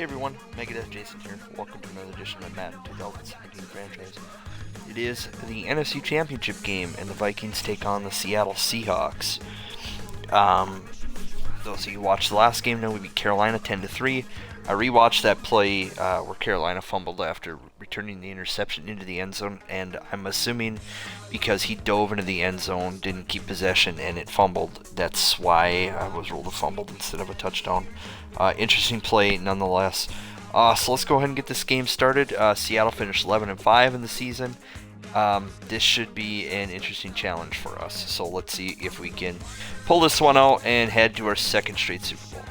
Hey everyone, Megadeth Jason here. Welcome to another edition of Madden 2017 franchise. It is the NFC Championship game, and the Vikings take on the Seattle Seahawks. Those of you who watched the last game know we beat Carolina 10-3. I rewatched that play where Carolina fumbled after returning the interception into the end zone, and I'm assuming because he dove into the end zone, didn't keep possession, and it fumbled. That's why I was ruled a fumble instead of a touchdown. Interesting play nonetheless. So let's go ahead and get this game started. Seattle finished 11-5 in the season. This should be an interesting challenge for us. So let's see if we can pull this one out and head to our second straight Super Bowl.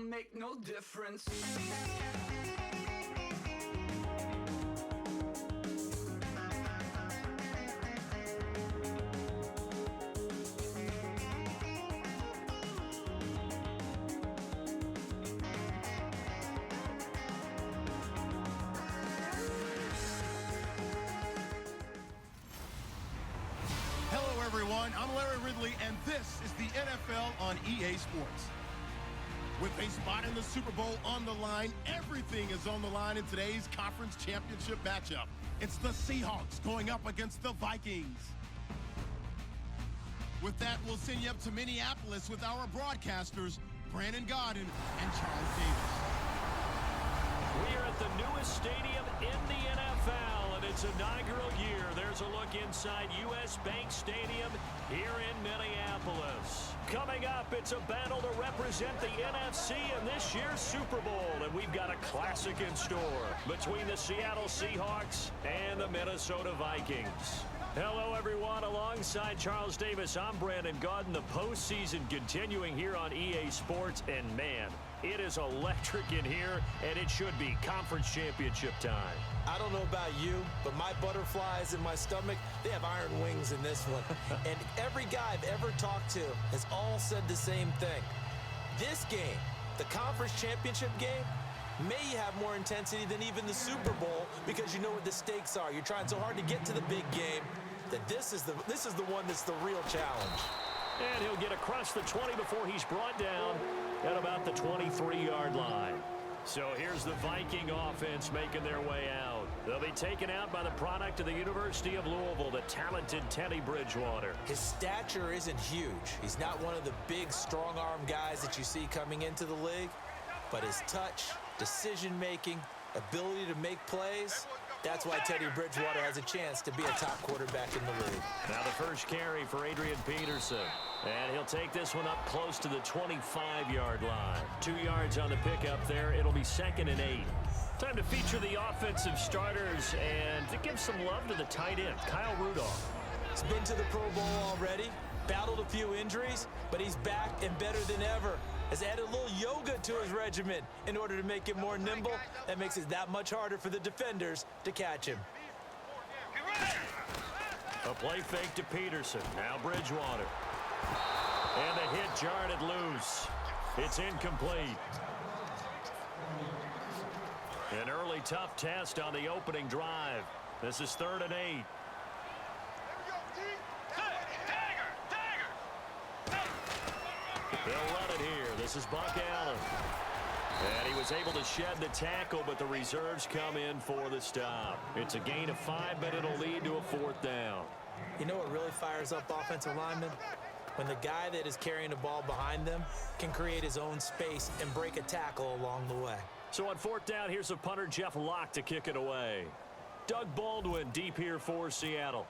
Make no difference. Hello everyone, I'm Larry Ridley and this is the NFL on EA Sports. With a spot in the Super Bowl on the line, everything is on the line in today's conference championship matchup. It's the Seahawks going up against the Vikings. With that, we'll send you up to Minneapolis with our broadcasters, Brandon Godden and Charles Davis. We are at the newest stadium in the NFL, and its inaugural year. There's a look inside U.S. Bank Stadium here in Minneapolis. Coming up, it's a battle to represent the NFC in this year's Super Bowl, and we've got a classic in store between the Seattle Seahawks and the Minnesota Vikings. Hello, everyone. Alongside Charles Davis, I'm Brandon Godden. The postseason continuing here on EA Sports, and man, it is electric in here, and it should be conference championship time. I don't know about you, but my butterflies in my stomach, they have iron wings in this one. And every guy I've ever talked to has all said the same thing. This game, the conference championship game, may have more intensity than even the Super Bowl because you know what the stakes are. You're trying so hard to get to the big game that this is the one that's the real challenge. And he'll get across the 20 before he's brought down at about the 23-yard line. So here's the Viking offense making their way out. They'll be taken out by the product of the University of Louisville, the talented Teddy Bridgewater. His stature isn't huge. He's not one of the big, strong-arm guys that you see coming into the league. But his touch, decision-making, ability to make plays, that's why Teddy Bridgewater has a chance to be a top quarterback in the league. Now the first carry for Adrian Peterson. And he'll take this one up close to the 25-yard line. 2 yards on the pickup there. It'll be 2nd and 8. Time to feature the offensive starters and to give some love to the tight end, Kyle Rudolph. He's been to the Pro Bowl already, battled a few injuries, but he's back and better than ever. Has added a little yoga to his regimen in order to make it more nimble. That makes it that much harder for the defenders to catch him. A play fake to Peterson. Now Bridgewater. And the hit jarred it loose. It's incomplete. An early tough test on the opening drive. This is 3rd and 8. They'll run it here. This is Buck Allen. And he was able to shed the tackle, but the reserves come in for the stop. It's a gain of 5, but it'll lead to a 4th down. You know what really fires up offensive linemen? When the guy that is carrying the ball behind them can create his own space and break a tackle along the way. So on 4th down, here's the punter, Jeff Locke, to kick it away. Doug Baldwin deep here for Seattle.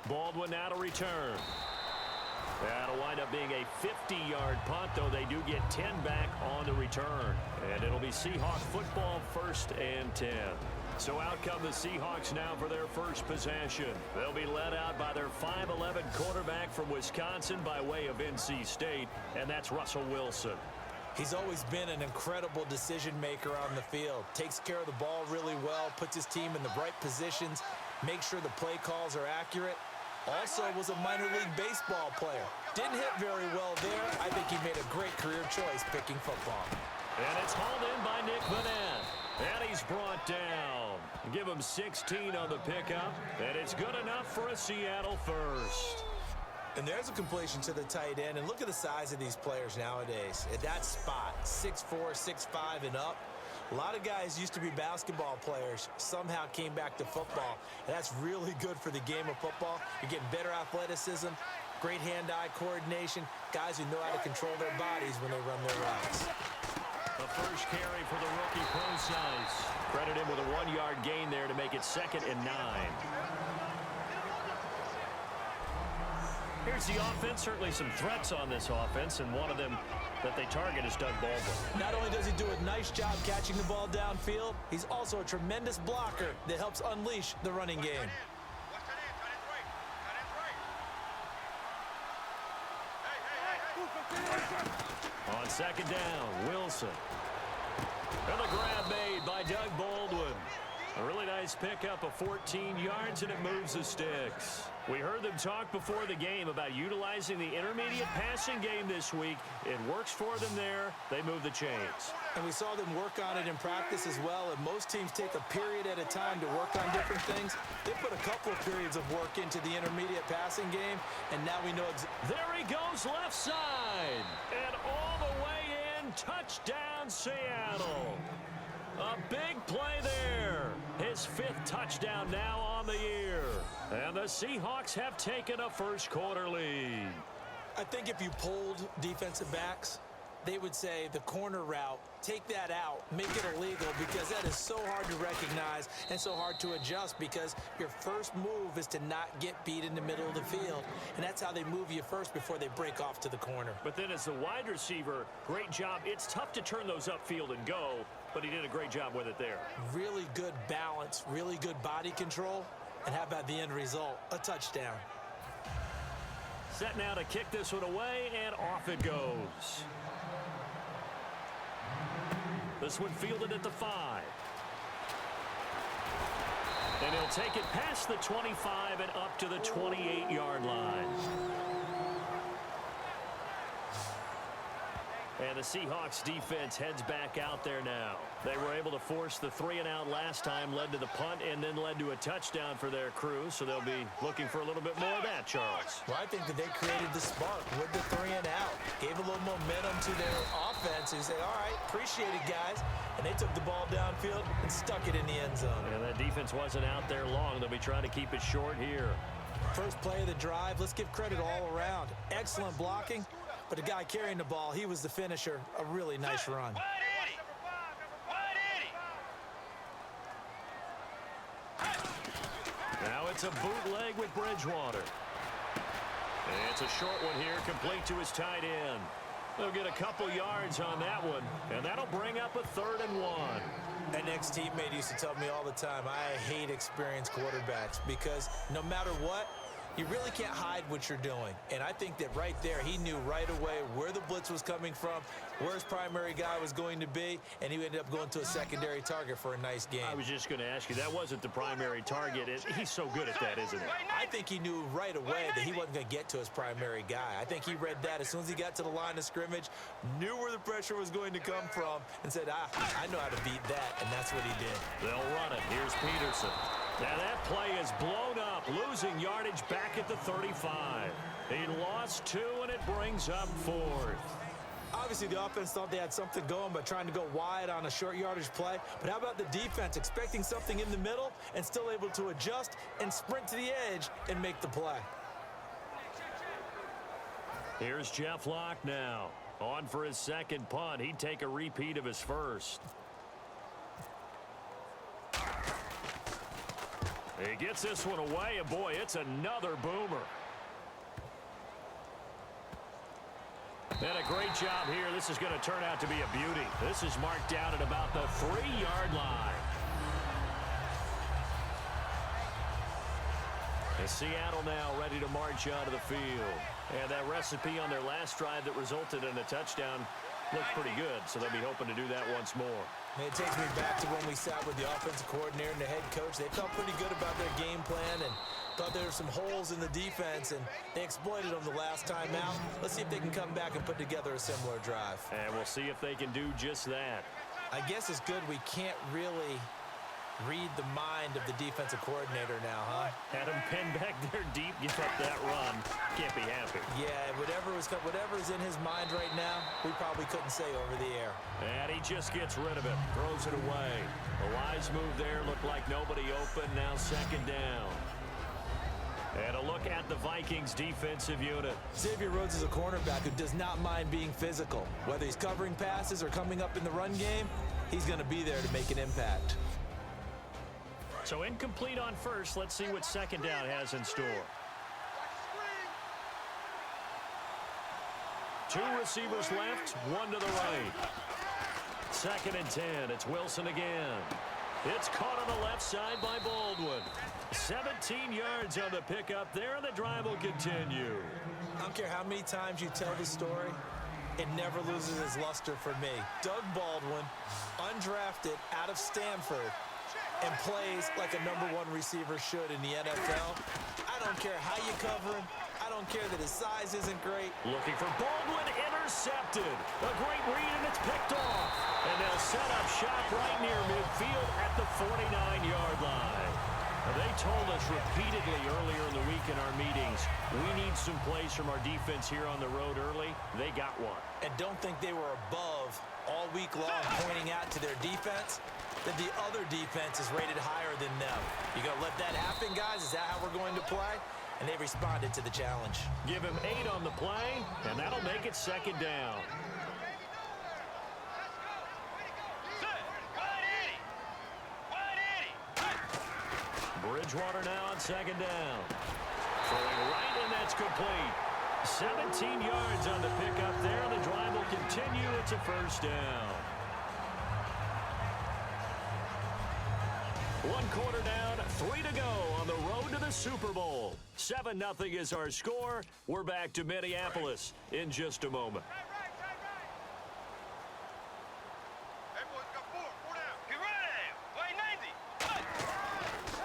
Baldwin now to return. That'll wind up being a 50-yard punt, though they do get 10 back on the return. And it'll be Seahawk football, 1st and 10. So out come the Seahawks now for their first possession. They'll be led out by their 5'11" quarterback from Wisconsin by way of NC State, and that's Russell Wilson. He's always been an incredible decision maker on the field. Takes care of the ball really well, puts his team in the right positions, makes sure the play calls are accurate. Also was a minor league baseball player. Didn't hit very well there. I think he made a great career choice picking football. And it's hauled in by Nick Vanette. And he's brought down. Give him 16 on the pickup. And it's good enough for a Seattle first. And there's a completion to the tight end. And look at the size of these players nowadays. At that spot, 6'4", 6'5", and up. A lot of guys used to be basketball players, somehow came back to football. And that's really good for the game of football. You're getting better athleticism, great hand-eye coordination, guys who know how to control their bodies when they run their routes. The first carry for the rookie Procise. Credit him with a 1-yard gain there to make it 2nd and 9. Here's the offense. Certainly some threats on this offense, and one of them that they target is Doug Baldwin. Not only does he do a nice job catching the ball downfield, he's also a tremendous blocker that helps unleash the running game. On 2nd down, Wilson. And the grab made by Doug Baldwin. A really nice pickup of 14 yards, and it moves the sticks. We heard them talk before the game about utilizing the intermediate passing game this week. It works for them there. They move the chains. And we saw them work on it in practice as well. And most teams take a period at a time to work on different things. They put a couple of periods of work into the intermediate passing game, and now we know there he goes left side. And all the way in, touchdown Seattle. A big play there. His 5th touchdown now on the year. And the Seahawks have taken a first-quarter lead. I think if you polled defensive backs, they would say the corner route, take that out, make it illegal, because that is so hard to recognize and so hard to adjust, because your first move is to not get beat in the middle of the field. And that's how they move you first before they break off to the corner. But then as the wide receiver, great job. It's tough to turn those upfield and go, but he did a great job with it there. Really good balance, really good body control. And how about the end result? A touchdown. Set now to kick this one away, and off it goes. This one fielded at the 5. And he'll take it past the 25 and up to the 28-yard line. And the Seahawks defense heads back out there now. They were able to force the 3-and-out last time, led to the punt, and then led to a touchdown for their crew. So they'll be looking for a little bit more of that, Charles. Well, I think that they created the spark with the 3-and-out. Gave a little momentum to their offense and said, all right, appreciate it, guys. And they took the ball downfield and stuck it in the end zone. And that defense wasn't out there long. They'll be trying to keep it short here. First play of the drive, let's give credit all around. Excellent blocking. But the guy carrying the ball, he was the finisher. A really nice run. Now it's a bootleg with Bridgewater. And it's a short one here, complete to his tight end. They'll get a couple yards on that one, and that'll bring up a 3rd and 1. An ex-teammate used to tell me all the time, I hate experienced quarterbacks because no matter what, you really can't hide what you're doing. And I think that right there, he knew right away where the blitz was coming from, where his primary guy was going to be, and he ended up going to a secondary target for a nice game. I was just going to ask you, that wasn't the primary target. He's so good at that, isn't he? I think he knew right away that he wasn't going to get to his primary guy. I think he read that as soon as he got to the line of scrimmage, knew where the pressure was going to come from, and said, I know how to beat that, and that's what he did. They'll run it. Here's Peterson. Now that play is blown up, losing yardage back at the 35. He lost 2, and it brings up 4th. Obviously, the offense thought they had something going by trying to go wide on a short yardage play. But how about the defense expecting something in the middle and still able to adjust and sprint to the edge and make the play? Here's Jeff Locke now. On for his 2nd punt. He'd take a repeat of his first. He gets this one away, and boy, it's another boomer. And a great job here. This is going to turn out to be a beauty. This is marked down at about the 3-yard line. And Seattle now ready to march out of the field. And that recipe on their last drive that resulted in a touchdown looked pretty good, so they'll be hoping to do that once more. It takes me back to when we sat with the offensive coordinator and the head coach. They felt pretty good about their game plan and thought there were some holes in the defense, and they exploited them the last time out. Let's see if they can come back and put together a similar drive. And we'll see if they can do just that. I guess it's good we can't really read the mind of the defensive coordinator now, huh? Had him pinned back there deep, give up that run. Can't be happy. Yeah, whatever's in his mind right now, we probably couldn't say over the air. And he just gets rid of it, throws it away. A wise move there, looked like nobody open, now second down. And a look at the Vikings defensive unit. Xavier Rhodes is a cornerback who does not mind being physical. Whether he's covering passes or coming up in the run game, he's going to be there to make an impact. So incomplete on first. Let's see what second down has in store. Two receivers left, one to the right. 2nd and 10. It's Wilson again. It's caught on the left side by Baldwin. 17 yards on the pickup there, and the drive will continue. I don't care how many times you tell the story, it never loses its luster for me. Doug Baldwin, undrafted out of Stanford, and plays like a #1 receiver should in the NFL. I don't care how you cover him. I don't care that his size isn't great. Looking for Baldwin, intercepted. A great read, and it's picked off. And they'll set up shop right near midfield at the 49-yard line. They told us repeatedly earlier in the week in our meetings, we need some plays from our defense here on the road early. They got one. And don't think they were above all week long pointing out to their defense that the other defense is rated higher than them. You going to let that happen, guys? Is that how we're going to play? And they responded to the challenge. Give him 8 on the play, and that'll make it second down. Bridgewater now on second down. Throwing right, and that's complete. 17 yards on the pickup there, and the drive will continue. It's a first down. 1 quarter down, 3 to go on the road to the Super Bowl. 7-0 is our score. We're back to Minneapolis in just a moment.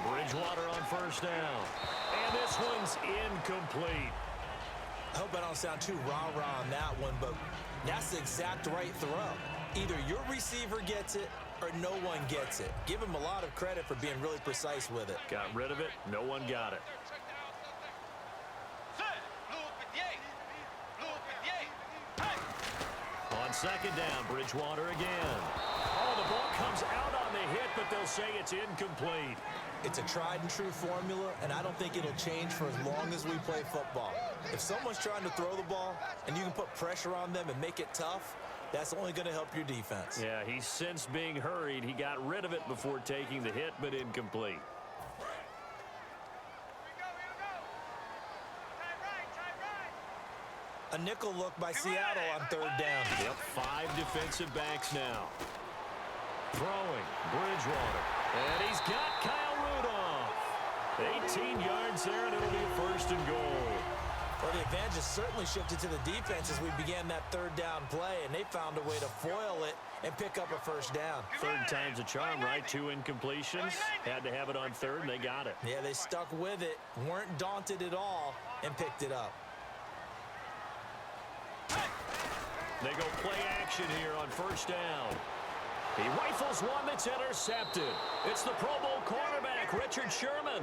Bridgewater on first down. And this one's incomplete. I hope I don't sound too rah-rah on that one, but that's the exact right throw. Either your receiver gets it or no one gets it. Give him a lot of credit for being really precise with it. Got rid of it. No one got it. On second down, Bridgewater again. Oh, the ball comes out on the hit, but they'll say it's incomplete. It's a tried and true formula, and I don't think it'll change for as long as we play football. If someone's trying to throw the ball and you can put pressure on them and make it tough, that's only going to help your defense. Yeah, he's since being hurried. He got rid of it before taking the hit, but incomplete. A nickel look by Seattle on third down. Yep, 5 defensive backs now. Throwing, Bridgewater. And he's got Kyle Rudolph. 18 yards there, and it'll be a first and goal. Well, the advantage has certainly shifted to the defense as we began that third down play, and they found a way to foil it and pick up a first down. Third time's a charm, right? 2 incompletions. Had to have it on third, and they got it. Yeah, they stuck with it, weren't daunted at all, and picked it up. They go play action here on first down. He rifles one that's intercepted. It's the Pro Bowl cornerback, Richard Sherman.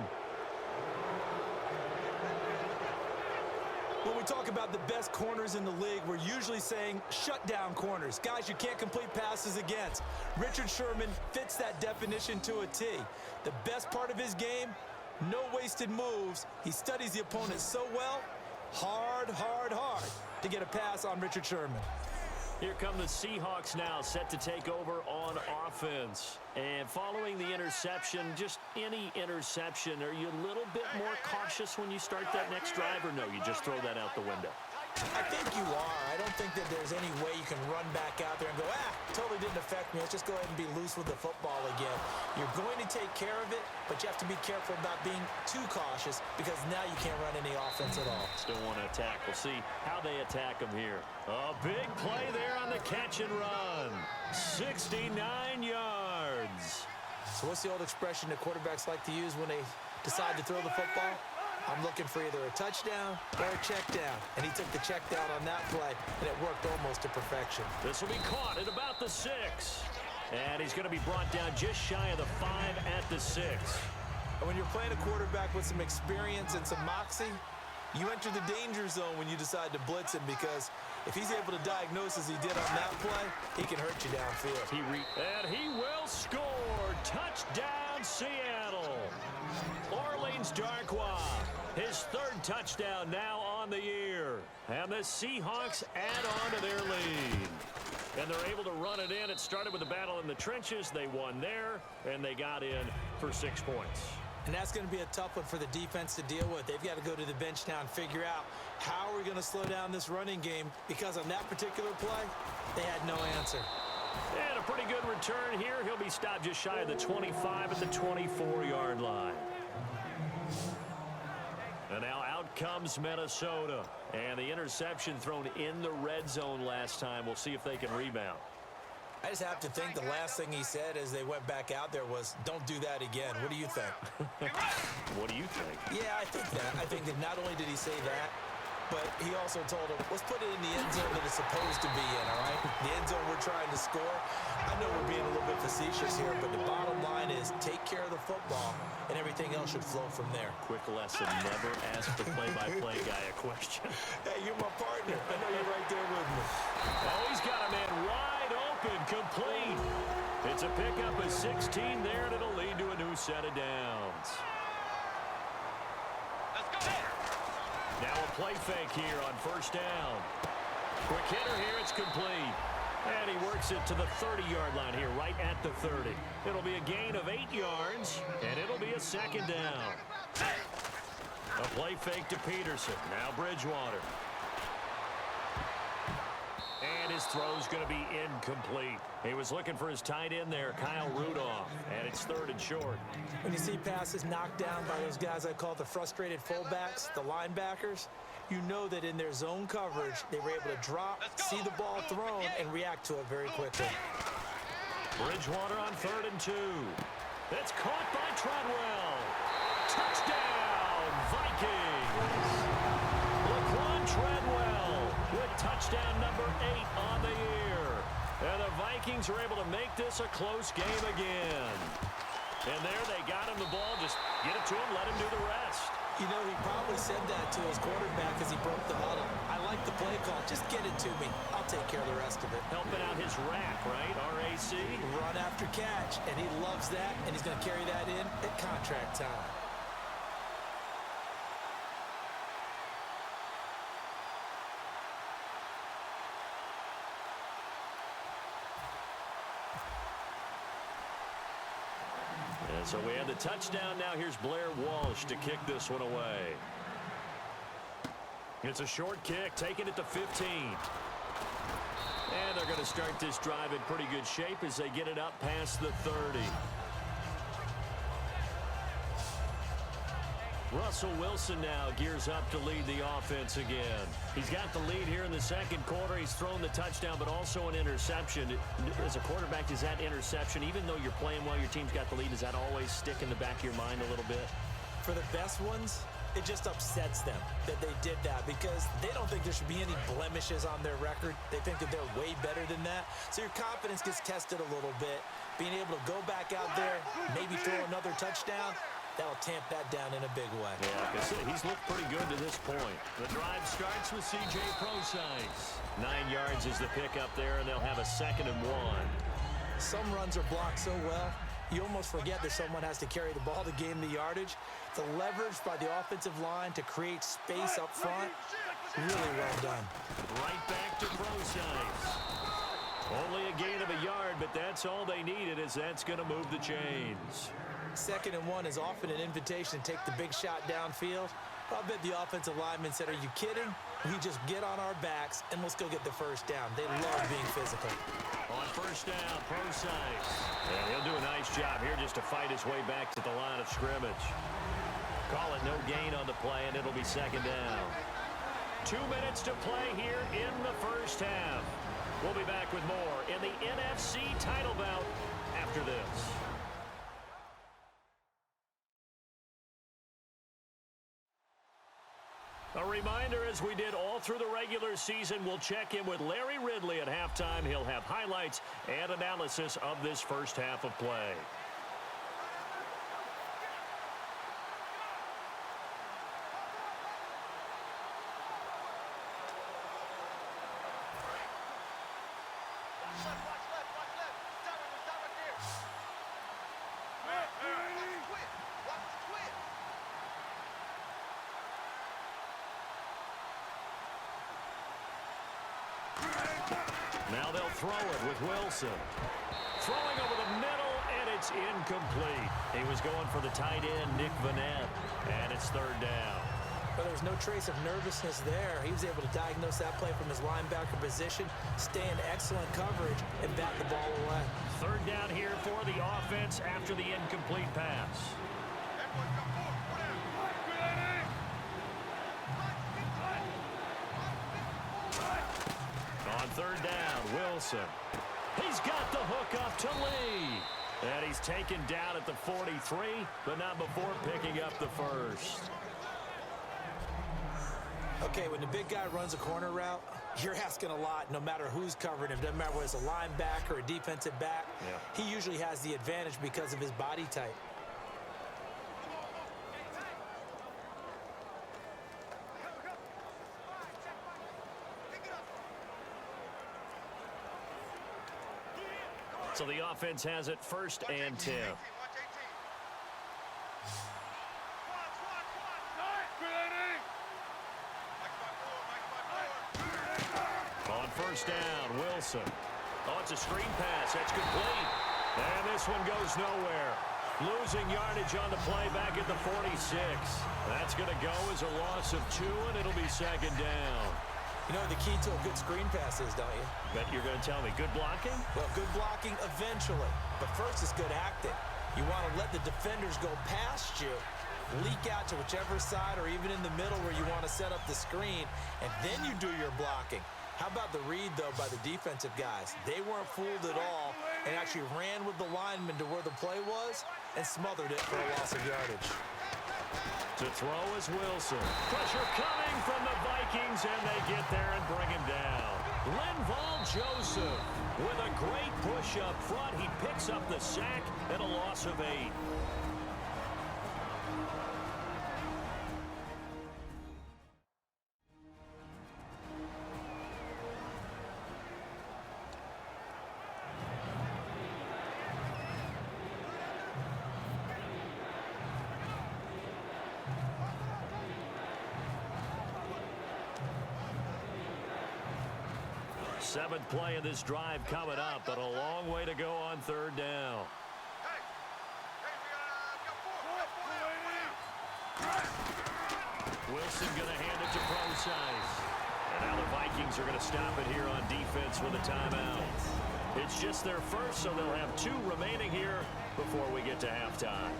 When we talk about the best corners in the league, we're usually saying shutdown corners. Guys you can't complete passes against. Richard Sherman fits that definition to a T. The best part of his game, no wasted moves. He studies the opponent so well, hard to get a pass on Richard Sherman. Here come the Seahawks now, set to take over on offense. And following the interception, just any interception, are you a little bit more cautious when you start that next drive, or no, you just throw that out the window? I think you are. I don't think that there's any way you can run back out there and go, totally didn't affect me. Let's just go ahead and be loose with the football again. You're going to take care of it, but you have to be careful about being too cautious because now you can't run any offense at all. Still want to attack. We'll see how they attack him here. A big play there on the catch and run. 69 yards. So what's the old expression that quarterbacks like to use when they decide to throw the football? I'm looking for either a touchdown or a check down. And he took the check down on that play, and it worked almost to perfection. This will be caught at about the 6. And he's going to be brought down just shy of the 5 at the 6. And when you're playing a quarterback with some experience and some moxie, you enter the danger zone when you decide to blitz him because if he's able to diagnose as he did on that play, he can hurt you downfield. And he will score. Touchdown, Seattle. Orleans Darkwa, his 3rd touchdown now on the year. And the Seahawks add on to their lead. And they're able to run it in. It started with a battle in the trenches. They won there, and they got in for 6 points. And that's going to be a tough one for the defense to deal with. They've got to go to the bench now and figure out how are we going to slow down this running game because on that particular play, they had no answer. And a pretty good return here. He'll be stopped just shy of the 25 at the 24-yard line. And now out comes Minnesota. And the interception thrown in the red zone last time. We'll see if they can rebound. I just have to think the last thing he said as they went back out there was, don't do that again. What do you think? What do you think? Yeah, I think that. I think that not only did he say that, but he also told him, let's put it in the end zone that it's supposed to be in, all right? The end zone we're trying to score. I know we're being a little bit facetious here, but the bottom line is take care of the football, and everything else should flow from there. Quick lesson, never ask the play-by-play guy a question. Hey, you're my partner. I know you're right there with me. Oh, he's got a man wide open, complete. It's a pickup of 16 there, and it'll lead to a new set of downs. Now a play fake here on 1st down. Quick hitter here, it's complete. And he works it to the 30-yard line here, right at the 30. It'll be a gain of 8 yards, and it'll be a 2nd down. A play fake to Peterson. Now Bridgewater. And his throw's going to be incomplete. He was looking for his tight end there, Kyle Rudolph. And it's 3rd and short. When you see passes knocked down by those guys I call the frustrated fullbacks, the linebackers, you know that in their zone coverage, they were able to drop, see the ball thrown, and react to it very quickly. Bridgewater on 3rd and 2. That's caught by Treadwell. Touchdown, Vikings. Laquan Treadwell with touchdown number 8 on the year. And the Vikings are able to make this a close game again. And there they got him the ball. Just get it to him, let him do the rest. You know, he probably said that to his quarterback as he broke the huddle. I like the play call. Just get it to me. I'll take care of the rest of it. Helping out his rack, right? RAC. Run after catch, and he loves that, and he's going to carry that in at contract time. And so we have the touchdown. Now here's Blair Walsh to kick this one away. It's a short kick, taking it to 15. And they're going to start this drive in pretty good shape as they get it up past the 30. Russell Wilson now gears up to lead the offense again. He's got the lead here in the 2nd quarter. He's thrown the touchdown, but also an interception. As a quarterback, does that interception, even though you're playing well, your team's got the lead, does that always stick in the back of your mind a little bit? For the best ones, it just upsets them that they did that because they don't think there should be any blemishes on their record. They think that they're way better than that. So your confidence gets tested a little bit. Being able to go back out there, maybe throw another touchdown, that'll tamp that down in a big way. Yeah, like I said, he's looked pretty good to this point. The drive starts with C.J. Prosise. 9 yards is the pickup there, and they'll have a 2nd and 1. Some runs are blocked so well, you almost forget that someone has to carry the ball to gain the yardage. The leverage by the offensive line to create space up front, really well done. Right back to Prosise. Only a gain of a yard, but that's all they needed as that's going to move the chains. 2nd and 1 is often an invitation to take the big shot downfield. I bet the offensive lineman said, are you kidding? We just get on our backs and let's go get the first down. They love being physical. On first down, Procise. And he'll do a nice job here just to fight his way back to the line of scrimmage. Call it no gain on the play, and it'll be second down. 2 minutes to play here in the first half. We'll be back with more in the NFC title bout after this. A reminder, as we did all through the regular season, we'll check in with Larry Ridley at halftime. He'll have highlights and analysis of this first half of play. Now they'll throw it with Wilson. Throwing over the middle, and it's incomplete. He was going for the tight end, Nick Vanette, and it's third down. But there was no trace of nervousness there. He was able to diagnose that play from his linebacker position, stay in excellent coverage, and bat the ball away. Third down here for the offense after the incomplete pass. On third down, Wilson. He's got the hook up to Lee. And he's taken down at the 43, but not before picking up the first. Okay, when the big guy runs a corner route, you're asking a lot no matter who's covering him. Doesn't matter whether it's a linebacker or a defensive back. Yeah. He usually has the advantage because of his body type. So the offense has it first and 10. On first down, Wilson. Oh, it's a screen pass. That's complete. And this one goes nowhere. Losing yardage on the play back at the 46. That's going to go as a loss of 2, and it'll be second down. You know what the key to a good screen pass is, don't you? Bet you're going to tell me. Good blocking? Well, good blocking eventually. But first it's good acting. You want to let the defenders go past you, leak out to whichever side or even in the middle where you want to set up the screen, and then you do your blocking. How about the read, though, by the defensive guys? They weren't fooled at all and actually ran with the lineman to where the play was and smothered it for a loss of yardage. To throw is Wilson. Pressure coming from the Vikings, and they get there and bring him down. Linval Joseph with a great push up front. He picks up the sack and a loss of 8. Seventh play of this drive coming up, but a long way to go on third down. Wilson going to hand it to Procise. And now the Vikings are going to stop it here on defense with a timeout. It's just their first, so they'll have 2 remaining here before we get to halftime.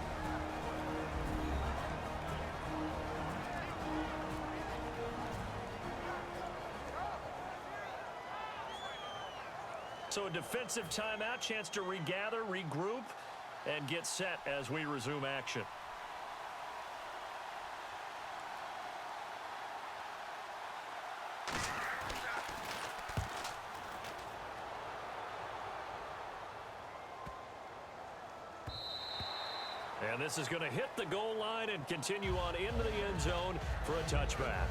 So a defensive timeout, chance to regather, regroup, and get set as we resume action. And this is going to hit the goal line and continue on into the end zone for a touchback.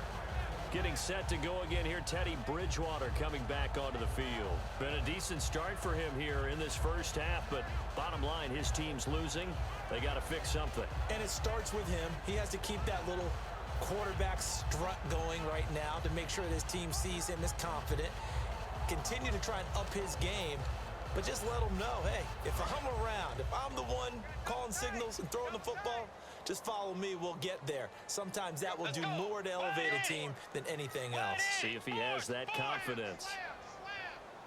Getting set to go again here, Teddy Bridgewater coming back onto the field. Been a decent start for him here in this first half, but bottom line, his team's losing. They got to fix something. And it starts with him. He has to keep that little quarterback strut going right now to make sure that his team sees him as confident. Continue to try and up his game, but just let him know, hey, if I'm around, if I'm the one calling signals and throwing the football, Just follow me, we'll get there. Sometimes that will do more to elevate a team than anything else. See if he has that confidence.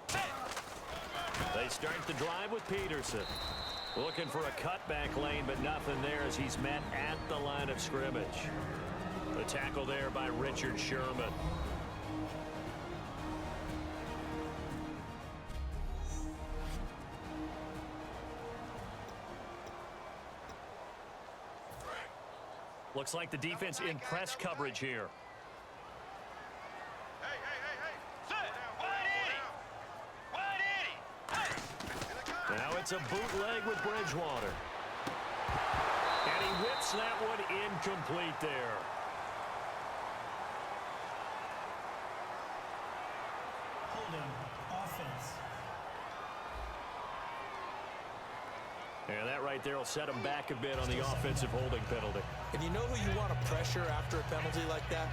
They start the drive with Peterson. Looking for a cutback lane, but nothing there as he's met at the line of scrimmage. The tackle there by Richard Sherman. Looks like the defense in press coverage here. Now it's a bootleg with Bridgewater. And he whips that one incomplete there. Holding offense. And that right there will set him back a bit on the offensive holding penalty. And you know who you want to pressure after a penalty like that?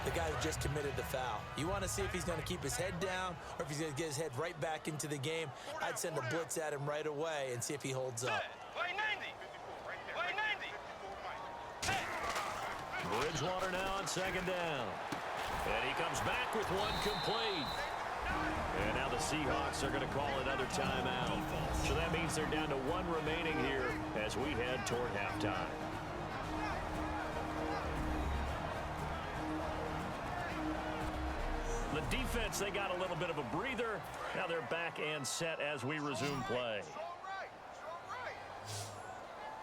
The guy who just committed the foul. You want to see if he's going to keep his head down or if he's going to get his head right back into the game. I'd send a blitz at him right away and see if he holds up. Bridgewater now on second down. And he comes back with one complete. And now the Seahawks are going to call another timeout. So that means they're down to one remaining here as we head toward halftime. The defense, they got a little bit of a breather. Now they're back and set as we resume play.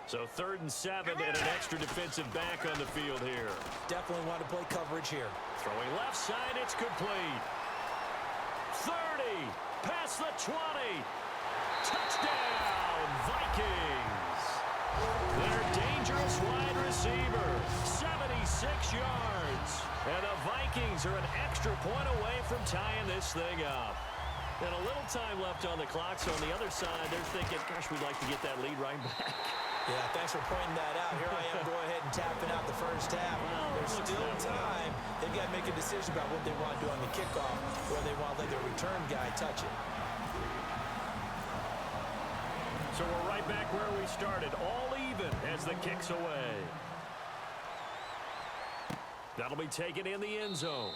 So 3rd and 7 and an extra defensive back on the field here. Definitely want to play coverage here. Throwing left side, it's complete. 30, past the 20. Touchdown, Vikings. Their dangerous wide receiver, 76 yards. And the Vikings are an extra point away from tying this thing up. And a little time left on the clock, so on the other side, they're thinking, gosh, we'd like to get that lead right back. Yeah, thanks for pointing that out. Here I am going ahead and tapping out the first half. There's still time. They've got to make a decision about what they want to do on the kickoff, whether they want to let their return guy touch it. So we're right back where we started, all even as the kick's away. That'll be taken in the end zone.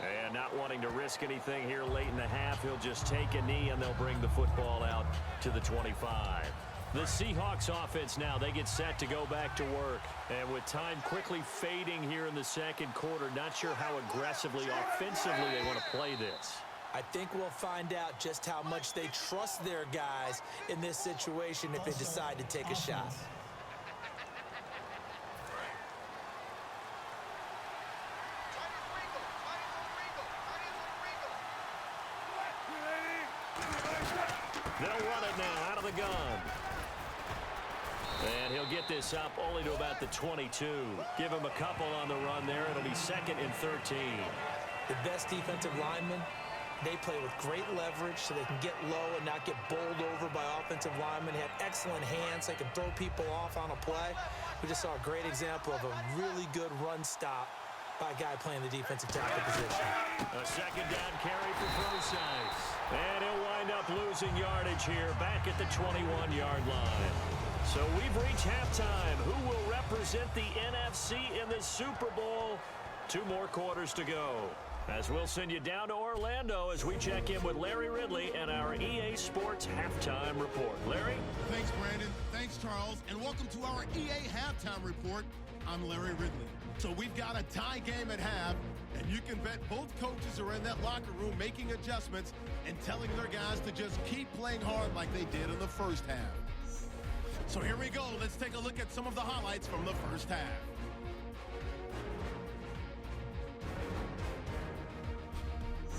And not wanting to risk anything here late in the half, he'll just take a knee and they'll bring the football out to the 25. The Seahawks offense now, they get set to go back to work. And with time quickly fading here in the second quarter, not sure how aggressively, offensively they want to play this. I think we'll find out just how much they trust their guys in this situation if they decide to take a shot. They'll run it now out of the gun. And he'll get this up only to about the 22. Give him a couple on the run there. It'll be 2nd and 13. The best defensive linemen, they play with great leverage so they can get low and not get bowled over by offensive linemen. They have excellent hands. They can throw people off on a play. We just saw a great example of a really good run stop by a guy playing the defensive tackle position. A second down carry for Forsythe. And he'll wind up losing yardage here back at the 21-yard line. So we've reached halftime. Who will represent the NFC in the Super Bowl? 2 more quarters to go. As we'll send you down to Orlando as we check in with Larry Ridley and our EA Sports Halftime Report. Larry? Thanks, Brandon. Thanks, Charles. And welcome to our EA Halftime Report. I'm Larry Ridley. So we've got a tie game at half, and you can bet both coaches are in that locker room making adjustments and telling their guys to just keep playing hard like they did in the first half. So here we go. Let's take a look at some of the highlights from the first half.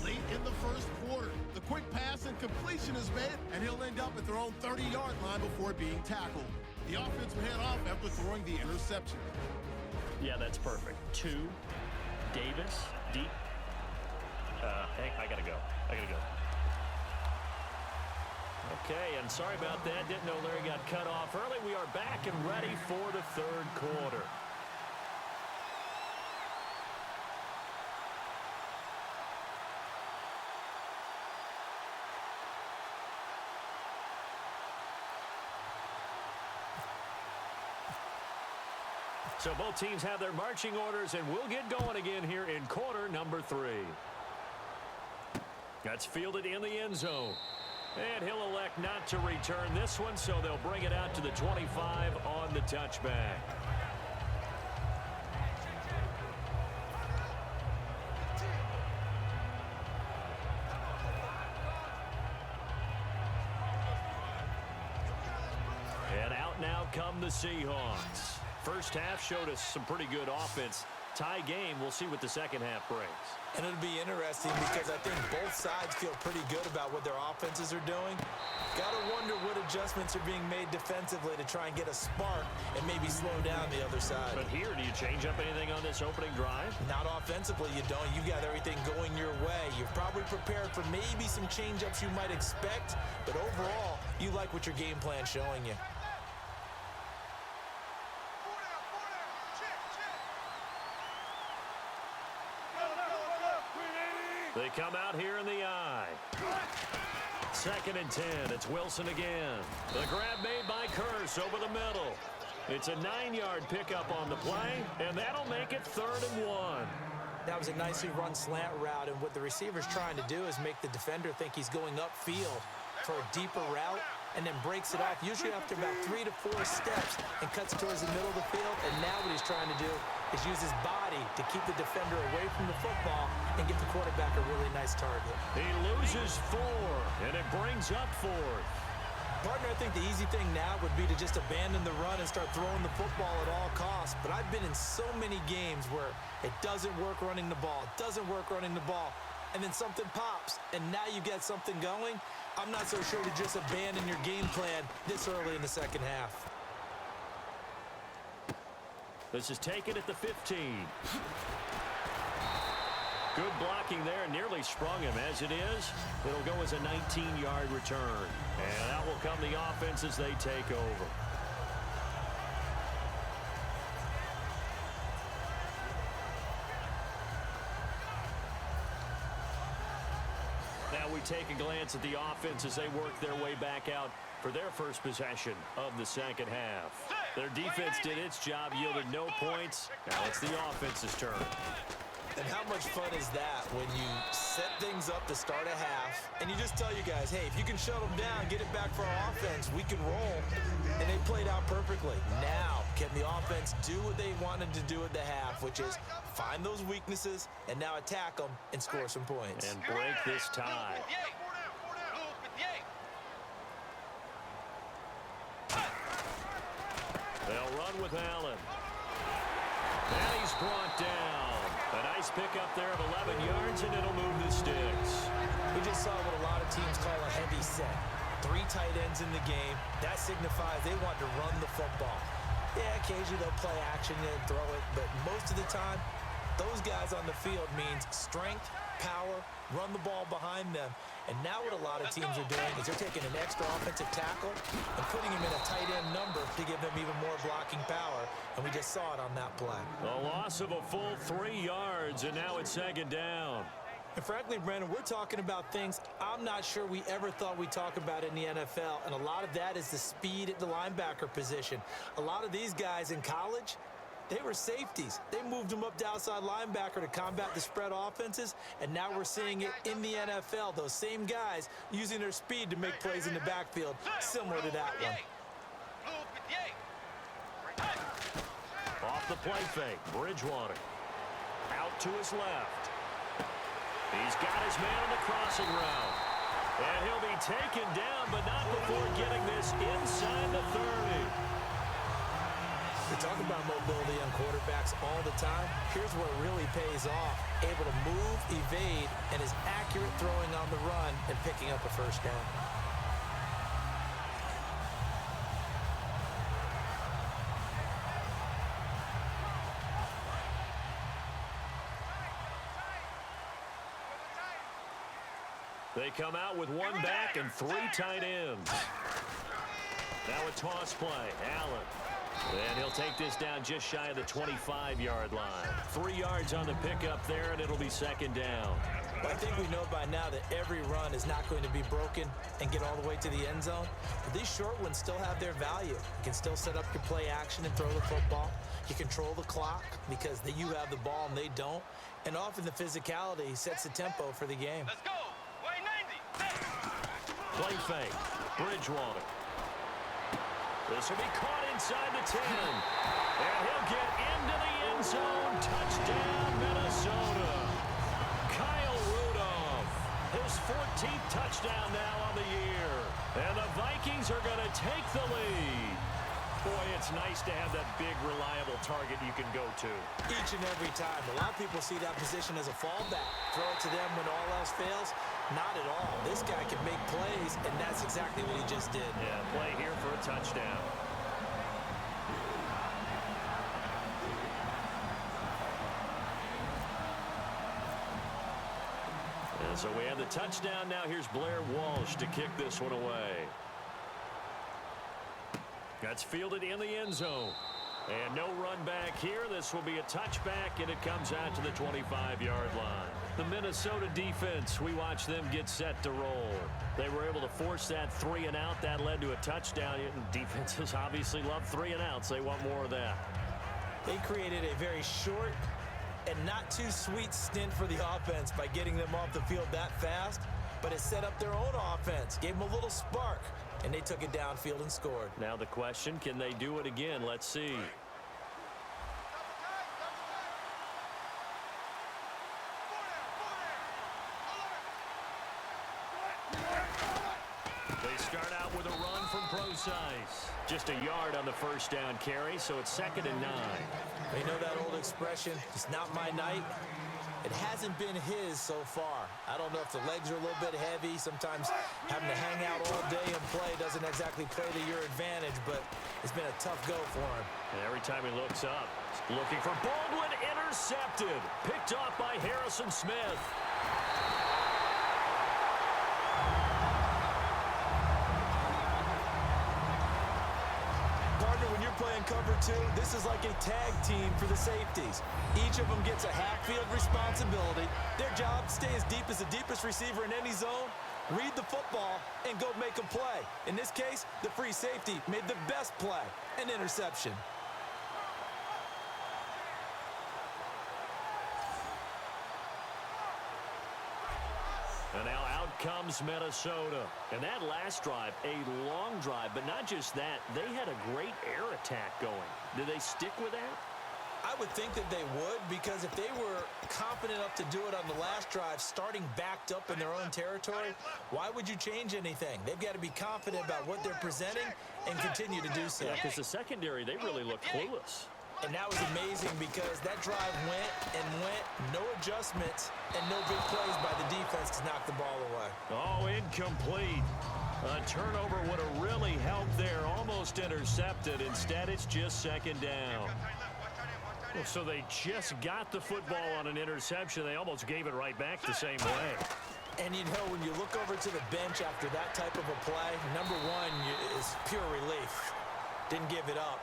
Late in the first quarter, the quick pass and completion is made, and he'll end up at their own 30-yard line before being tackled. The offense will head off after throwing the interception. Yeah, that's perfect. 2, Davis, deep. Hey, I gotta go. Okay, and sorry about that. Didn't know Larry got cut off early. We are back and ready for the third quarter. So both teams have their marching orders, and we'll get going again here in quarter number 3. That's fielded in the end zone. And he'll elect not to return this one, so they'll bring it out to the 25 on the touchback. And out now come the Seahawks. First half showed us some pretty good offense. Tie game, we'll see what the second half brings. And it'll be interesting because I think both sides feel pretty good about what their offenses are doing. Got to wonder what adjustments are being made defensively to try and get a spark and maybe slow down the other side. But here, do you change up anything on this opening drive? Not offensively, you don't. You got everything going your way. You're probably prepared for maybe some change-ups you might expect, but overall, you like what your game plan's showing you. They come out here in the eye. 2nd and 10. It's Wilson again. The grab made by Curse over the middle. It's a 9-yard pickup on the play, and that'll make it 3rd and 1. That was a nicely run slant route, and what the receiver's trying to do is make the defender think he's going upfield for a deeper route, and then breaks it off, usually after about 3 to 4 steps, and cuts towards the middle of the field. And now what he's trying to do is use his body to keep the defender away from the football and get the quarterback a really nice target. He loses 4, and it brings up 4th. Partner, I think the easy thing now would be to just abandon the run and start throwing the football at all costs. But I've been in so many games where it doesn't work running the ball, and then something pops, and now you get something going. I'm not so sure to just abandon your game plan this early in the second half. This is taken at the 15. Good blocking there, nearly sprung him. As it is, it'll go as a 19-yard return. And out will come the offense as they take over. Now we take a glance at the offense as they work their way back out for their first possession of the second half. Their defense did its job, yielded no points. Now it's the offense's turn. And how much fun is that when you set things up to start a half and you just tell you guys, hey, if you can shut them down, get it back for our offense, we can roll. And they played out perfectly. Now, can the offense do what they wanted to do at the half, which is find those weaknesses and now attack them and score some points. And break this tie. They'll run with Allen. And he's brought down. A nice pickup there of 11 yards, and it'll move the sticks. We just saw what a lot of teams call a heavy set. 3 tight ends in the game. That signifies they want to run the football. Yeah, occasionally they'll play action and throw it, but most of the time, those guys on the field means strength, power, run the ball behind them. And now what a lot of teams are doing is they're taking an extra offensive tackle and putting him in a tight end number to give them even more blocking power. And we just saw it on that play. A loss of a full 3 yards, and now it's 2nd down. And frankly, Brandon, we're talking about things I'm not sure we ever thought we'd talk about in the NFL. And a lot of that is the speed at the linebacker position. A lot of these guys in college, they were safeties. They moved them up to outside linebacker to combat the spread offenses, and now we're seeing it in the NFL. Those same guys using their speed to make plays in the backfield, similar to that one. Off the play fake, Bridgewater. Out to his left. He's got his man on the crossing route. And he'll be taken down, but not before getting this inside the 30. We talk about mobility on quarterbacks all the time. Here's where it really pays off. Able to move, evade, and is accurate throwing on the run and picking up a first down. They come out with 1 back and 3 tight ends. Now a toss play. Allen And he'll take this down just shy of the 25-yard line. 3 yards on the pickup there, and it'll be second down. Well, I think we know by now that every run is not going to be broken and get all the way to the end zone. But these short ones still have their value. You can still set up your play action and throw the football. You control the clock because you have the ball and they don't. And often the physicality sets the tempo for the game. Let's go. Way 90. Play fake. Bridgewater. This will be caught inside the 10. And he'll get into the end zone. Touchdown, Minnesota. Kyle Rudolph. His 14th touchdown now on the year. And the Vikings are going to take the lead. Boy, it's nice to have that big, reliable target you can go to. Each and every time. A lot of people see that position as a fallback. Throw it to them when all else fails. Not at all. This guy can make plays, and that's exactly what he just did. Yeah, play here for a touchdown. And so we have the touchdown. Now here's Blair Walsh to kick this one away. That's fielded in the end zone. And no run back here. This will be a touchback, and it comes out to the 25-yard line. The Minnesota defense, we watch them get set to roll. They were able to force that 3 and out. That led to a touchdown. Defenses obviously love 3 and outs. They want more of that. They created a very short and not too sweet stint for the offense by getting them off the field that fast, but it set up their own offense, gave them a little spark, and they took it downfield and scored. Now the question, can they do it again? Let's see. They start out with a run from Procise. Just a yard on the first down carry, so it's 2nd and 9. You know that old expression, it's not my night? It hasn't been his so far. I don't know if the legs are a little bit heavy. Sometimes having to hang out all day and play doesn't exactly play to your advantage, but it's been a tough go for him. And every time he looks up, he's looking for Baldwin, intercepted. Picked off by Harrison Smith. When you're playing cover 2, this is like a tag team for the safeties. Each of them gets a half-field responsibility. Their job, stay as deep as the deepest receiver in any zone, read the football, and go make a play. In this case, the free safety made the best play, an interception. And now out comes Minnesota. And that last drive, a long drive, but not just that, they had a great air attack going. Did they stick with that? I would think that they would, because if they were confident enough to do it on the last drive, starting backed up in their own territory, why would you change anything? They've got to be confident about what they're presenting and continue to do so. Yeah, because the secondary, they really looked clueless. And that was amazing because that drive went and went, no adjustments, and no big plays by the defense to knock the ball away. Oh, incomplete. A turnover would have really helped there. Almost intercepted. Instead, it's just 2nd down. Well, so they just got the football on an interception. They almost gave it right back the same way. And, you know, when you look over to the bench after that type of a play, number one is pure relief. Didn't give it up.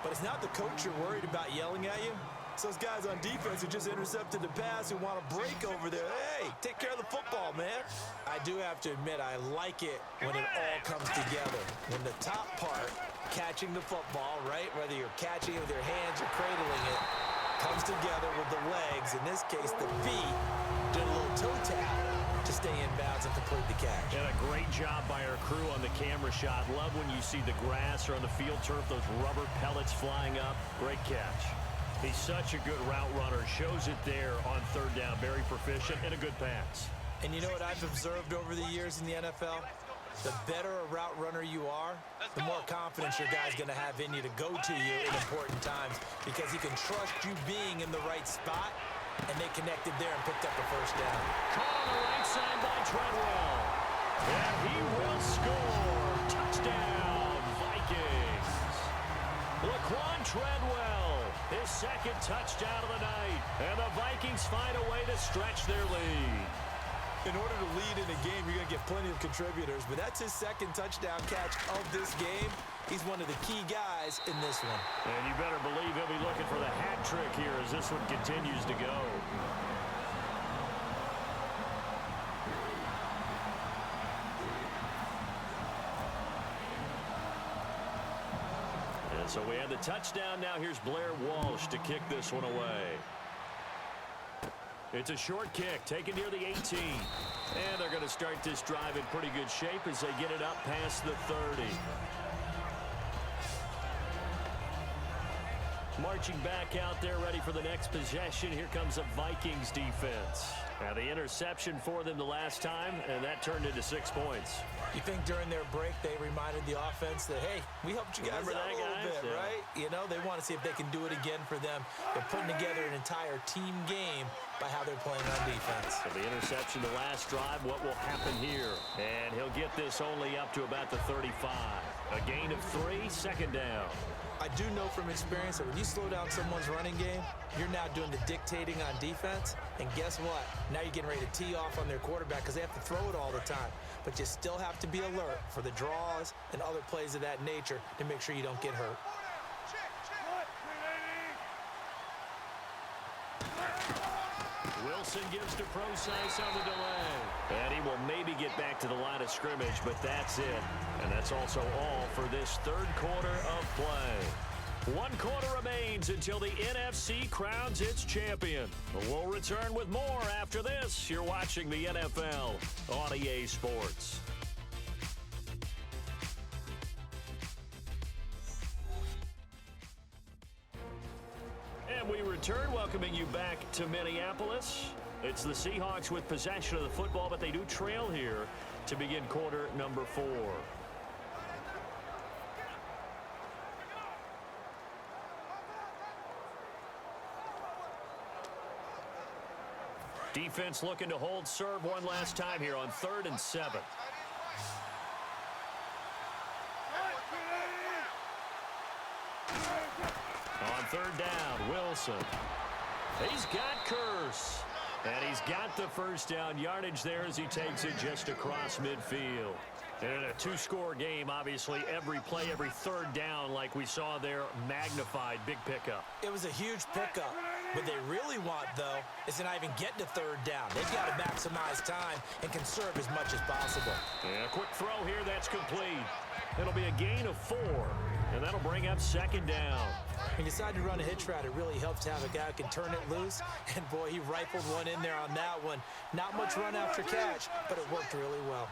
But it's not the coach you're worried about yelling at you. It's those guys on defense who just intercepted the pass who want to break over there. Hey, take care of the football, man. I do have to admit, I like it when it all comes together. When the top part, catching the football, right, whether you're catching it with your hands or cradling it, comes together with the legs. In this case, the feet did a little toe tap to stay in bounds and complete the catch. And a great job by our crew on the camera shot. Love when you see the grass or on the field turf, those rubber pellets flying up. Great catch. He's such a good route runner. Shows it there on 3rd down. Very proficient and a good pass. And you know what I've observed over the years in the NFL? The better a route runner you are, the more confidence your guy's going to have in you to go to you in important times, because he can trust you being in the right spot, and they connected there and picked up the 1st down. Caught on the right side by Treadwell. And he will score. Touchdown, Vikings. Laquan Treadwell, his 2nd touchdown of the night. And the Vikings find a way to stretch their lead. In order to lead in a game, you're going to get plenty of contributors, but that's his 2nd touchdown catch of this game. He's one of the key guys in this one. And you better believe he'll be looking for the hat trick here as this one continues to go. And so we have the touchdown. Now here's Blair Walsh to kick this one away. It's a short kick taken near the 18. And they're going to start this drive in pretty good shape as they get it up past the 30. Marching back out there, ready for the next possession. Here comes a Vikings defense. Now the interception for them the last time, and that turned into 6 points. You think during their break they reminded the offense that, hey, we helped you guys Remember out that, a little guys? bit, Yeah. right? You know, they want to see if they can do it again for them. They're putting together an entire team game by how they're playing on defense. So the interception the last drive, what will happen here? And he'll get this only up to about the 35. A gain of 3, second down. I do know from experience that when you slow down someone's running game, you're now doing the dictating on defense. And guess what? Now you're getting ready to tee off on their quarterback because they have to throw it all the time. But you still have to be alert for the draws and other plays of that nature to make sure you don't get hurt. Wilson gives to Procise on the delay. And he will maybe get back to the line of scrimmage, but that's it. And that's also all for this third quarter of play. 1 quarter remains until the NFC crowns its champion. We'll return with more after this. You're watching the NFL on EA Sports. And we return, welcoming you back to Minneapolis. It's the Seahawks with possession of the football, but they do trail here to begin quarter number 4. Defense looking to hold serve one last time here on 3rd and 7. On 3rd down, Wilson. He's got Curse. And he's got the first down yardage there as he takes it just across midfield. And in a 2-score game, obviously, every play, every 3rd down, like we saw there, magnified. Big pickup. It was a huge pickup. What they really want, though, is to not even get to 3rd down. They've got to maximize time and conserve as much as possible. And a quick throw here, that's complete. It'll be a gain of 4, and that'll bring up 2nd down. When you decide to run a hitch route, it really helps to have a guy who can turn it loose. And, boy, he rifled one in there on that one. Not much run after catch, but it worked really well.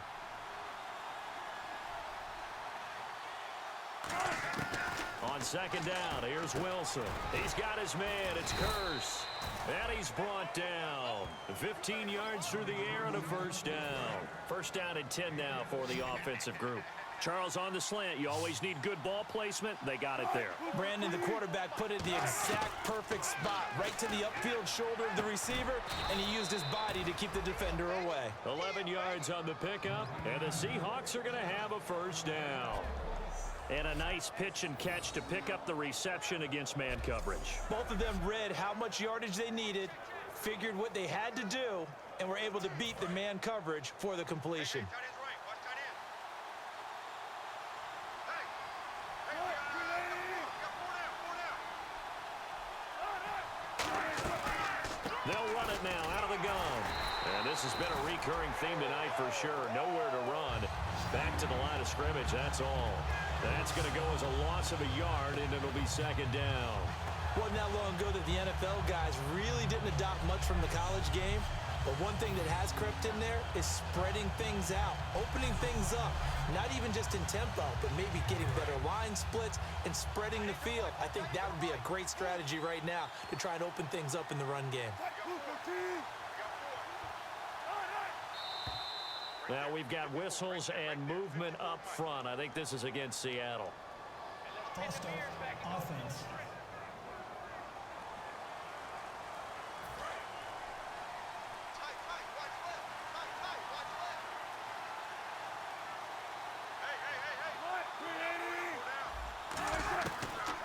On 2nd down, here's Wilson. He's got his man. It's Curse. And he's brought down. 15 yards through the air and a first down. First down and 10 now for the offensive group. Charles on the slant. You always need good ball placement. They got it there. Brandon, the quarterback, put it in the exact perfect spot, right to the upfield shoulder of the receiver, and he used his body to keep the defender away. 11 yards on the pickup, and the Seahawks are going to have a first down. And a nice pitch and catch to pick up the reception against man coverage. Both of them read how much yardage they needed, figured what they had to do, and were able to beat the man coverage for the completion. They'll run it now out of the gun. And this has been a recurring theme tonight for sure. Nowhere to run. Back to the line of scrimmage, that's all. That's going to go as a loss of a yard, and it'll be 2nd down. Wasn't that long ago that the NFL guys really didn't adopt much from the college game. But one thing that has crept in there is spreading things out, opening things up, not even just in tempo, but maybe getting better line splits and spreading the field. I think that would be a great strategy right now to try and open things up in the run game. Now we've got whistles and movement up front. I think this is against Seattle. False start, offense.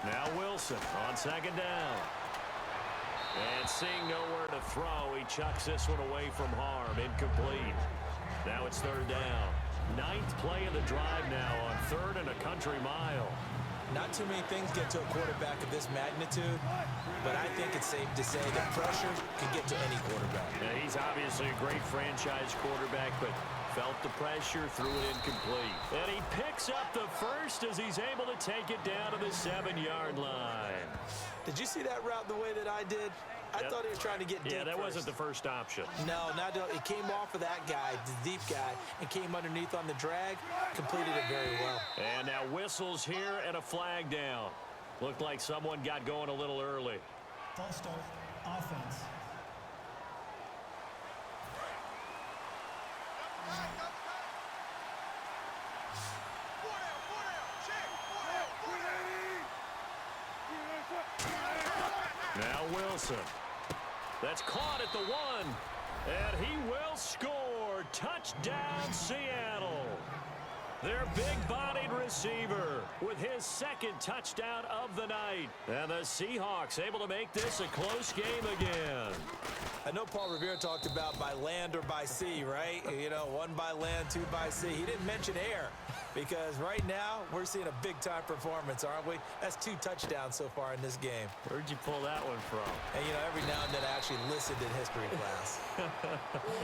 Now Wilson on 2nd down. And seeing nowhere to throw, he chucks this one away from harm. Incomplete. Now it's 3rd down. Ninth play of the drive now on 3rd and a country mile. Not too many things get to a quarterback of this magnitude, but I think it's safe to say that pressure can get to any quarterback. Yeah, he's obviously a great franchise quarterback, but felt the pressure, threw it incomplete. And he picks up the first as he's able to take it down to the 7-yard line. Did you see that route the way that I did? I thought he was trying to get deep. Yeah, that first. wasn't the first option. No, it came off of that guy, the deep guy, and came underneath on the drag, completed it very well. And now whistles here and a flag down. Looked like someone got going a little early. False start, offense. Now Wilson. That's caught at the 1. And he will score. Touchdown, Seattle. Their big-bodied receiver with his 2nd touchdown of the night. And the Seahawks able to make this a close game again. I know Paul Revere talked about by land or by sea, right? You know, 1 by land, 2 by sea. He didn't mention air because right now we're seeing a big-time performance, aren't we? That's 2 touchdowns so far in this game. Where'd you pull that one from? And, you know, every now and then I actually listened in history class.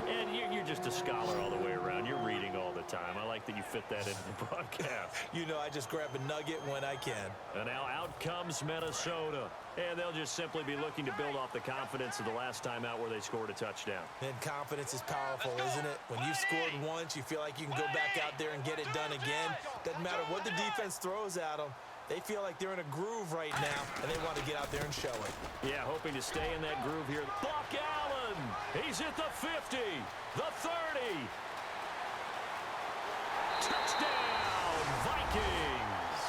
And you're just a scholar all the way around. You're reading all the time. I like that you fit that into the broadcast. You know, I just grab a nugget when I can. And now out comes Minnesota. And they'll just simply be looking to build off the confidence of the last time out where they scored a touchdown. And confidence is powerful, isn't it? When you've scored once, you feel like you can go back out there and get it done again. Doesn't matter what the defense throws at them. They feel like they're in a groove right now, and they want to get out there and show it. Yeah, hoping to stay in that groove here. Buck Allen! He's at the 50, the 30. Touchdown, Vikings!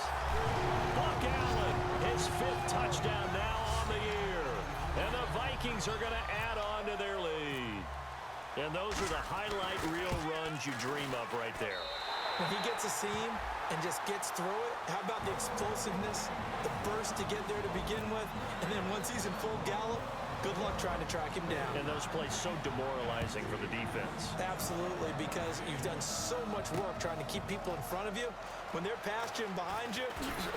Buck Allen, his 5th touchdown now on the year. And the Vikings are going to add on to their lead. And those are the highlight reel runs you dream of right there. When he gets a seam and just gets through it, how about the explosiveness, the burst to get there to begin with, and then once he's in full gallop, good luck trying to track him down. And those plays so demoralizing for the defense. Absolutely, because you've done so much work trying to keep people in front of you. When they're past you and behind you,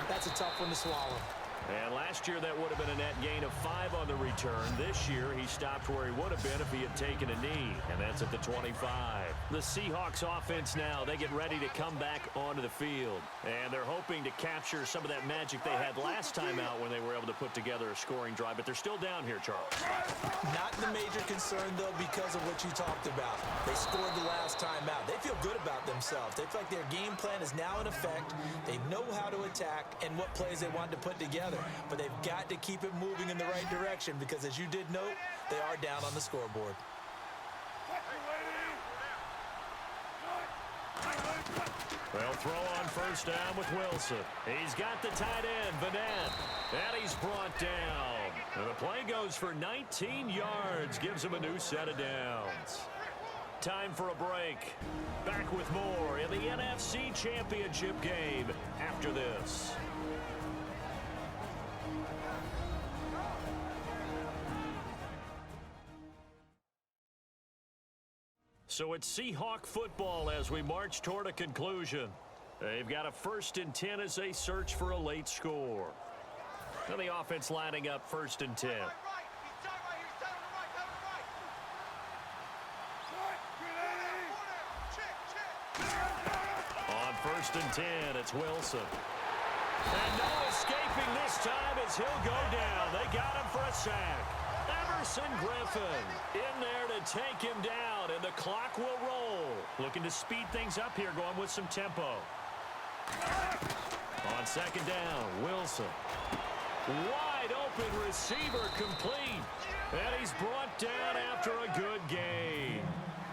that's a tough one to swallow. And last year, that would have been a net gain of 5 on the return. This year, he stopped where he would have been if he had taken a knee, and that's at the 25. The Seahawks offense now, they get ready to come back onto the field. And they're hoping to capture some of that magic they had last time out when they were able to put together a scoring drive. But they're still down here, Charles. Not the major concern, though, because of what you talked about. They scored the last time out. They feel good about themselves. They feel like their game plan is now in effect. They know how to attack and what plays they want to put together. But they've got to keep it moving in the right direction because, as you did note, they are down on the scoreboard. They'll throw on first down with Wilson. He's got the tight end, Vanette. And he's brought down. And the play goes for 19 yards. Gives him a new set of downs. Time for a break. Back with more in the NFC Championship game after this. So it's Seahawk football as we march toward a conclusion. They've got a 1st and 10 as they search for a late score. Now the offense lining up 1st and 10. On 1st and 10, it's Wilson. And no escaping this time as he'll go down. They got him for a sack. Emerson Griffin in there to take him down, and the clock will roll. Looking to speed things up here, going with some tempo. On 2nd down, Wilson. Wide open receiver complete. And he's brought down after a good gain.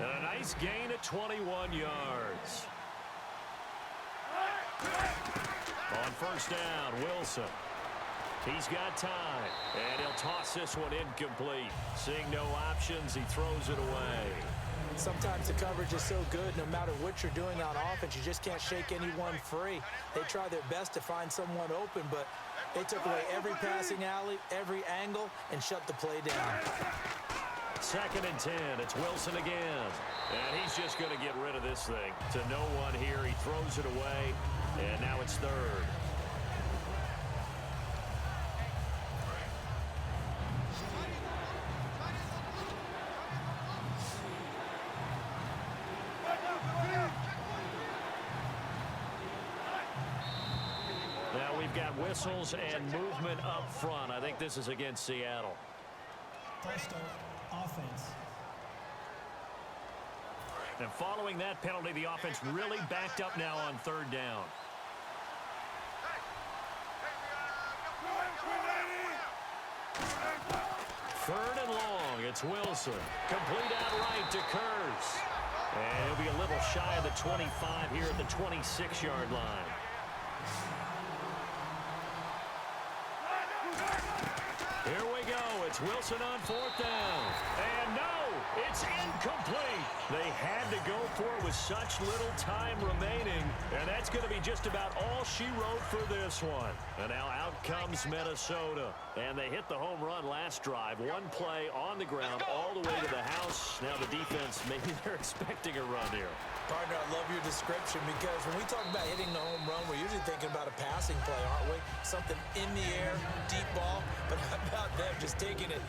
And a nice gain at 21 yards. On 1st down, Wilson. He's got time, and he'll toss this one incomplete. Seeing no options, he throws it away. Sometimes the coverage is so good, no matter what you're doing on offense, you just can't shake anyone free. They try their best to find someone open, but they took away every passing alley, every angle, and shut the play down. 2nd and 10. It's Wilson again. And he's just going to get rid of this thing. To no one here. He throws it away. And now it's 3rd. Now we've got whistles and movement up front. I think this is against Seattle. False start, offense. And following that penalty, the offense really backed up now on 3rd down. Third and long. It's Wilson. Complete out right to Kurz. And he'll be a little shy of the 25 here at the 26-yard line. Here we go. It's Wilson on 4th down. And no, it's incomplete. They had to go for it with such little time remaining. And that's going to be just about all she wrote for this one. And now out comes Minnesota. And they hit the home run last drive. One play on the ground all the way to the house. Now the defense, maybe they're expecting a run here. Partner, I love your description because when we talk about hitting the home run, we're usually thinking about a passing play, aren't we? Something in the air, deep ball. But how about them just taking it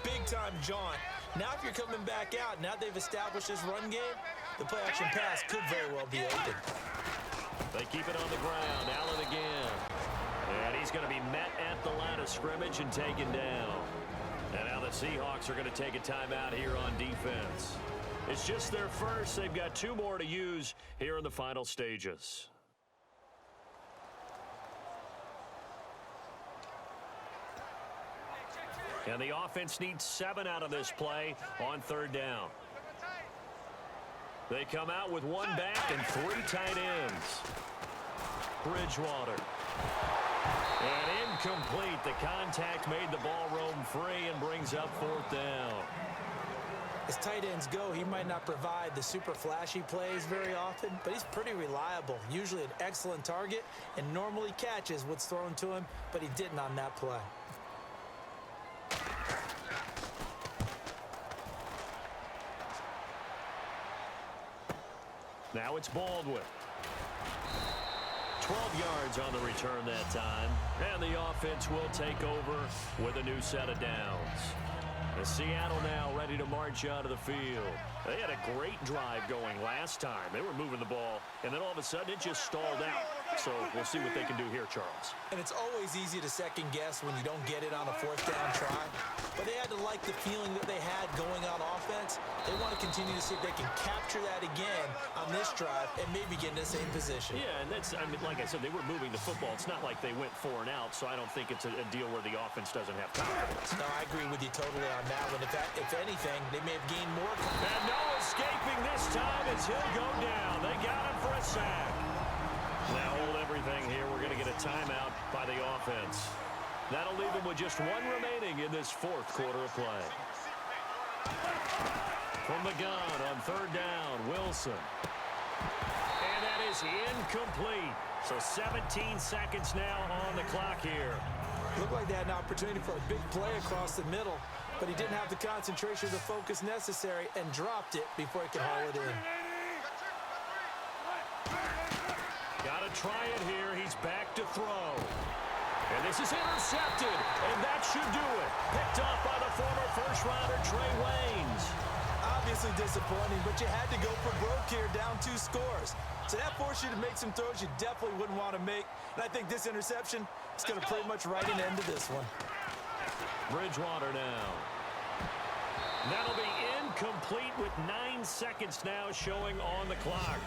big-time jaunt? Now if you're coming back out, now they've established this run game, the play-action pass could very well be open. They keep it on the ground. Allen again. And he's going to be met at the line of scrimmage and taken down. And now the Seahawks are going to take a timeout here on defense. It's just their first. They've got 2 more to use here in the final stages. And the offense needs 7 out of this play on 3rd down. They come out with 1 back and 3 tight ends. Bridgewater. And incomplete. The contact made the ball roam free and brings up 4th down. As tight ends go, he might not provide the super flashy plays very often, but he's pretty reliable. Usually an excellent target and normally catches what's thrown to him, but he didn't on that play. Now it's Baldwin. 12 yards on the return that time. And the offense will take over with a new set of downs. And Seattle now ready to march out of the field. They had a great drive going last time. They were moving the ball, and then all of a sudden it just stalled out. So we'll see what they can do here, Charles. And it's always easy to second guess when you don't get it on a 4th down try. But they had to like the feeling that they had going on offense. They want to continue to see if they can capture that again on this drive and maybe get in the same position. Yeah, and that's, I mean, like I said, they were moving the football. It's not like they went 4 and out, so I don't think it's a deal where the offense doesn't have confidence. No, I agree with you totally on that one. If anything, they may have gained more confidence. And no escaping this time as he'll go down. They got him for a sack. Now hold everything here. We're going to get a timeout by the offense. That'll leave them with just 1 remaining in this 4th quarter of play. From the gun on 3rd down, Wilson. And that is incomplete. So 17 seconds now on the clock here. Looked like they had an opportunity for a big play across the middle, but he didn't have the concentration or the focus necessary and dropped it before he could haul it in. Got to try it here. He's back to throw. And this is intercepted, and that should do it. Picked off by the former first-rounder Trey Waynes. Obviously disappointing, but you had to go for broke here, down 2 scores. So that forced you to make some throws you definitely wouldn't want to make. And I think this interception is going to pretty much write an end to this one. Bridgewater now. That'll be incomplete with 9 seconds now showing on the clock.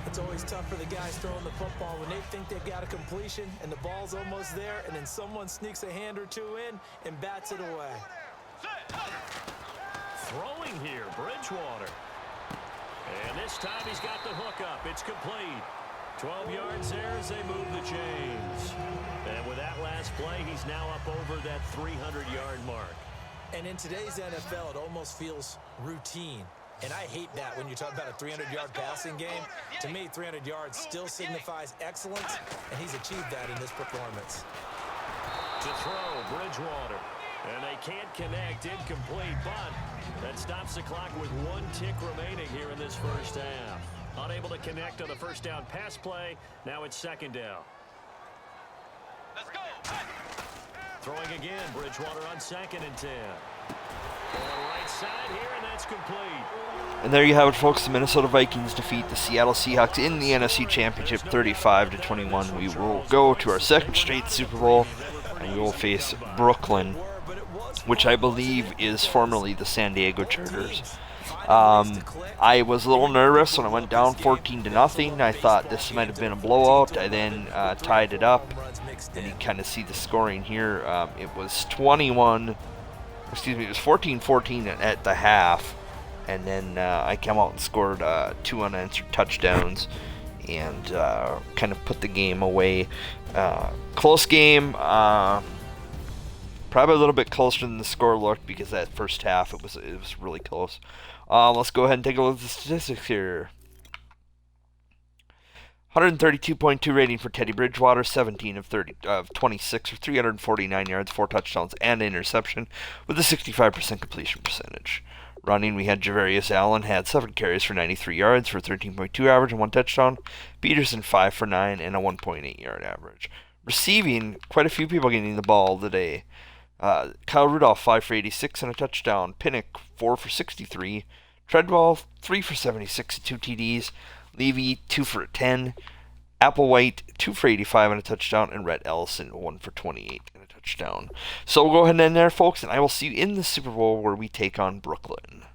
It's always tough for the guys throwing the football when they think they've got a completion and the ball's almost there, and then someone sneaks a hand or 2 in and bats it away. Throwing here, Bridgewater. And this time he's got the hook up. It's complete. 12 yards there as they move the chains. And with that last play, he's now up over that 300-yard mark. And in today's NFL, it almost feels routine. And I hate that when you talk about a 300-yard passing game. To me, 300 yards still signifies excellence, and he's achieved that in this performance. To throw, Bridgewater. And they can't connect, incomplete, but that stops the clock with 1 tick remaining here in this first half. Unable to connect on the first down pass play. Now it's second down. Let's go. Hey. Throwing again, Bridgewater on 2nd and 10. On the right side here, and that's complete. And there you have it, folks. The Minnesota Vikings defeat the Seattle Seahawks in the NFC Championship 35-21. We will go to our 2nd straight Super Bowl, and we will face Brooklyn, which I believe is formerly the San Diego Chargers. I was a little nervous when I went down 14-0. I thought this might have been a blowout. I then tied it up, and you kind of see the scoring here. It was 14-14 at the half, and then I came out and scored 2 unanswered touchdowns and kind of put the game away. Close game. Probably a little bit closer than the score looked, because that first half it was really close. Let's go ahead and take a look at the statistics here. 132.2 rating for Teddy Bridgewater, 17 of 26 for 349 yards, 4 touchdowns, and an interception, with a 65% completion percentage. Running, we had Javarius Allen had 7 carries for 93 yards for 13.2 average and 1 touchdown. Peterson 5 for 9 and a 1.8 yard average. Receiving, quite a few people getting the ball today. Kyle Rudolph 5 for 86 and a touchdown. Pinnock 4 for 63. Treadwell 3 for 76 and 2 TDs. Levy 2 for 10. Applewhite 2 for 85 and a touchdown. And Rhett Ellison 1 for 28 and a touchdown. So we'll go ahead and end there, folks, and I will see you in the Super Bowl where we take on Brooklyn.